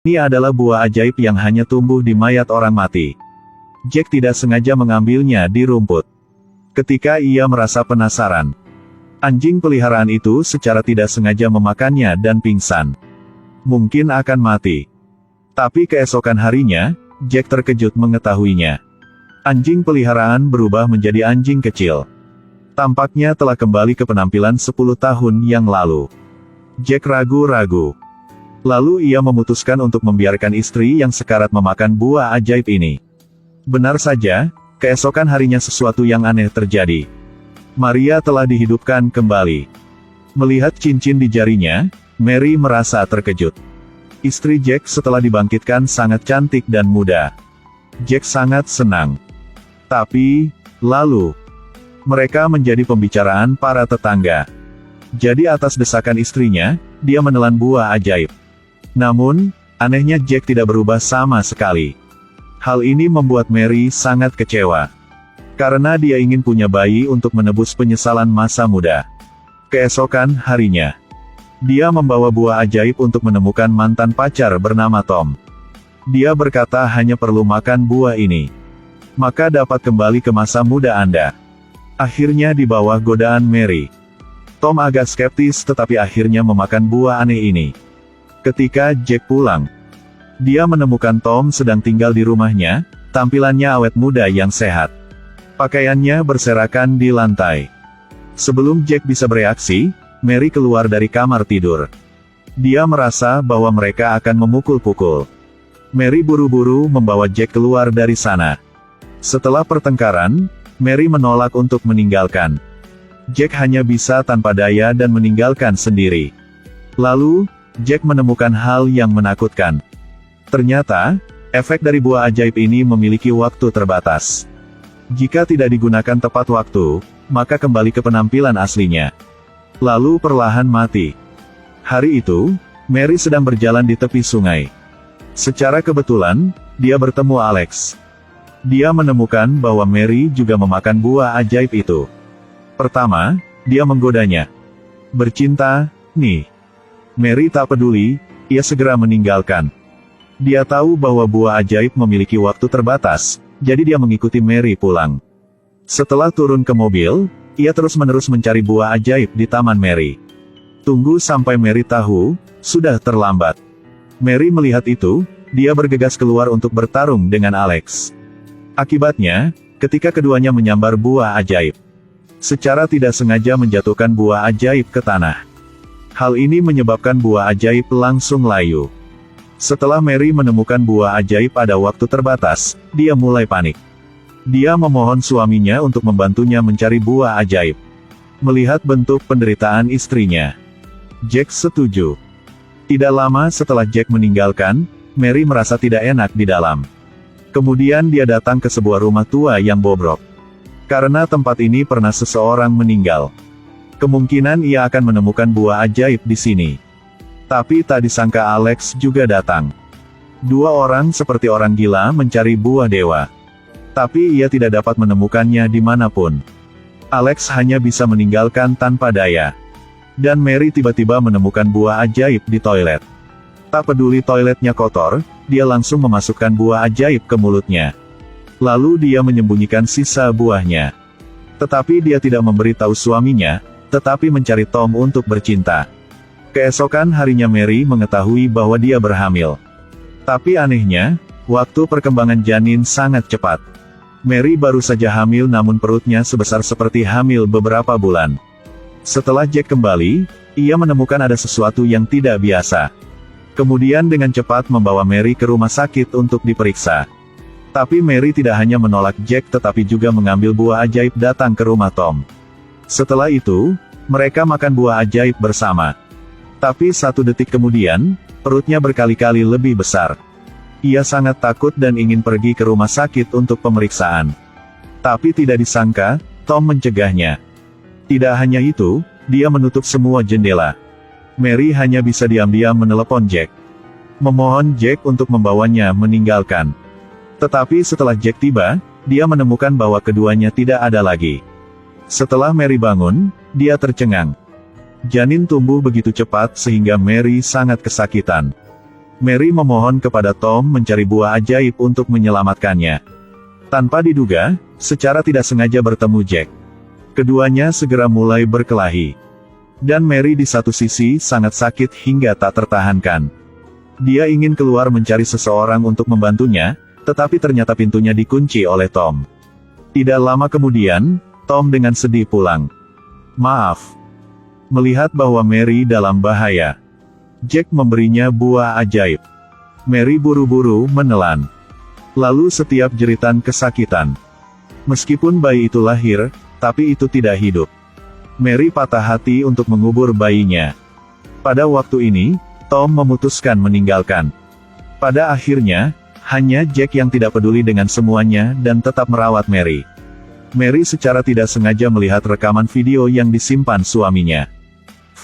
Ini adalah buah ajaib yang hanya tumbuh di mayat orang mati. Jack tidak sengaja mengambilnya di rumput. Ketika ia merasa penasaran, anjing peliharaan itu secara tidak sengaja memakannya dan pingsan. Mungkin akan mati. Tapi keesokan harinya, Jack terkejut mengetahuinya. Anjing peliharaan berubah menjadi anjing kecil. Tampaknya telah kembali ke penampilan 10 tahun yang lalu. Jack ragu-ragu. Lalu ia memutuskan untuk membiarkan istri yang sekarat memakan buah ajaib ini. Benar saja, keesokan harinya sesuatu yang aneh terjadi. Maria telah dihidupkan kembali. Melihat cincin di jarinya, Mary merasa terkejut. Istri Jack setelah dibangkitkan sangat cantik dan muda. Jack sangat senang. Tapi, lalu, mereka menjadi pembicaraan para tetangga. Jadi atas desakan istrinya, dia menelan buah ajaib. Namun, anehnya Jack tidak berubah sama sekali. Hal ini membuat Mary sangat kecewa. Karena dia ingin punya bayi untuk menebus penyesalan masa muda. Keesokan harinya, dia membawa buah ajaib untuk menemukan mantan pacar bernama Tom. Dia berkata hanya perlu makan buah ini, maka dapat kembali ke masa muda Anda. Akhirnya di bawah godaan Mary, Tom agak skeptis tetapi akhirnya memakan buah aneh ini. Ketika Jack pulang, dia menemukan Tom sedang tinggal di rumahnya, tampilannya awet muda yang sehat. Pakaiannya berserakan di lantai. Sebelum Jack bisa bereaksi, Mary keluar dari kamar tidur. Dia merasa bahwa mereka akan memukul-pukul. Mary buru-buru membawa Jack keluar dari sana. Setelah pertengkaran, Mary menolak untuk meninggalkan. Jack hanya bisa tanpa daya dan meninggalkan sendiri. Lalu, Jack menemukan hal yang menakutkan. Ternyata, efek dari buah ajaib ini memiliki waktu terbatas. Jika tidak digunakan tepat waktu, maka kembali ke penampilan aslinya. Lalu perlahan mati. Hari itu, Mary sedang berjalan di tepi sungai. Secara kebetulan, dia bertemu Alex. Dia menemukan bahwa Mary juga memakan buah ajaib itu. Pertama, dia menggodanya. Bercinta, nih. Mary tak peduli, ia segera meninggalkan. Dia tahu bahwa buah ajaib memiliki waktu terbatas, jadi dia mengikuti Mary pulang. Setelah turun ke mobil, ia terus-menerus mencari buah ajaib di taman Mary. Tunggu sampai Mary tahu, sudah terlambat. Mary melihat itu, dia bergegas keluar untuk bertarung dengan Alex. Akibatnya, ketika keduanya menyambar buah ajaib, secara tidak sengaja menjatuhkan buah ajaib ke tanah. Hal ini menyebabkan buah ajaib langsung layu. Setelah Mary menemukan buah ajaib pada waktu terbatas, dia mulai panik. Dia memohon suaminya untuk membantunya mencari buah ajaib. Melihat bentuk penderitaan istrinya, Jack setuju. Tidak lama setelah Jack meninggalkan, Mary merasa tidak enak di dalam. Kemudian dia datang ke sebuah rumah tua yang bobrok. Karena tempat ini pernah seseorang meninggal, kemungkinan ia akan menemukan buah ajaib di sini. Tapi tak disangka Alex juga datang. Dua orang seperti orang gila mencari buah dewa. Tapi ia tidak dapat menemukannya dimanapun. Alex hanya bisa meninggalkan tanpa daya. Dan Mary tiba-tiba menemukan buah ajaib di toilet. Tak peduli toiletnya kotor, dia langsung memasukkan buah ajaib ke mulutnya. Lalu dia menyembunyikan sisa buahnya. Tetapi dia tidak memberitahu suaminya, tetapi mencari Tom untuk bercinta. Keesokan harinya Mary mengetahui bahwa dia berhamil. Tapi anehnya, waktu perkembangan janin sangat cepat. Mary baru saja hamil namun perutnya sebesar seperti hamil beberapa bulan. Setelah Jack kembali, ia menemukan ada sesuatu yang tidak biasa. Kemudian dengan cepat membawa Mary ke rumah sakit untuk diperiksa. Tapi Mary tidak hanya menolak Jack tetapi juga mengambil buah ajaib datang ke rumah Tom. Setelah itu, mereka makan buah ajaib bersama. Tapi 1 detik kemudian, perutnya berkali-kali lebih besar. Ia sangat takut dan ingin pergi ke rumah sakit untuk pemeriksaan. Tapi tidak disangka, Tom mencegahnya. Tidak hanya itu, dia menutup semua jendela. Mary hanya bisa diam-diam menelepon Jack. Memohon Jack untuk membawanya meninggalkan. Tetapi setelah Jack tiba, dia menemukan bahwa keduanya tidak ada lagi. Setelah Mary bangun, dia tercengang. Janin tumbuh begitu cepat sehingga Mary sangat kesakitan. Mary memohon kepada Tom mencari buah ajaib untuk menyelamatkannya. Tanpa diduga, secara tidak sengaja bertemu Jack. Keduanya segera mulai berkelahi. Dan Mary di satu sisi sangat sakit hingga tak tertahankan. Dia ingin keluar mencari seseorang untuk membantunya, tetapi ternyata pintunya dikunci oleh Tom. Tidak lama kemudian, Tom dengan sedih pulang. Maaf. Melihat bahwa Mary dalam bahaya, Jack memberinya buah ajaib. Mary buru-buru menelan. Lalu setiap jeritan kesakitan. Meskipun bayi itu lahir, tapi itu tidak hidup. Mary patah hati untuk mengubur bayinya. Pada waktu ini, Tom memutuskan meninggalkan. Pada akhirnya, hanya Jack yang tidak peduli dengan semuanya dan tetap merawat Mary. Mary secara tidak sengaja melihat rekaman video yang disimpan suaminya.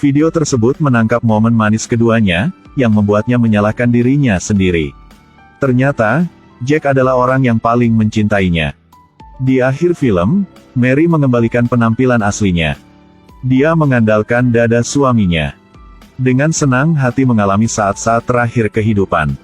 Video tersebut menangkap momen manis keduanya, yang membuatnya menyalahkan dirinya sendiri. Ternyata, Jack adalah orang yang paling mencintainya. Di akhir film, Mary mengembalikan penampilan aslinya. Dia mengandalkan dada suaminya. Dengan senang hati mengalami saat-saat terakhir kehidupan.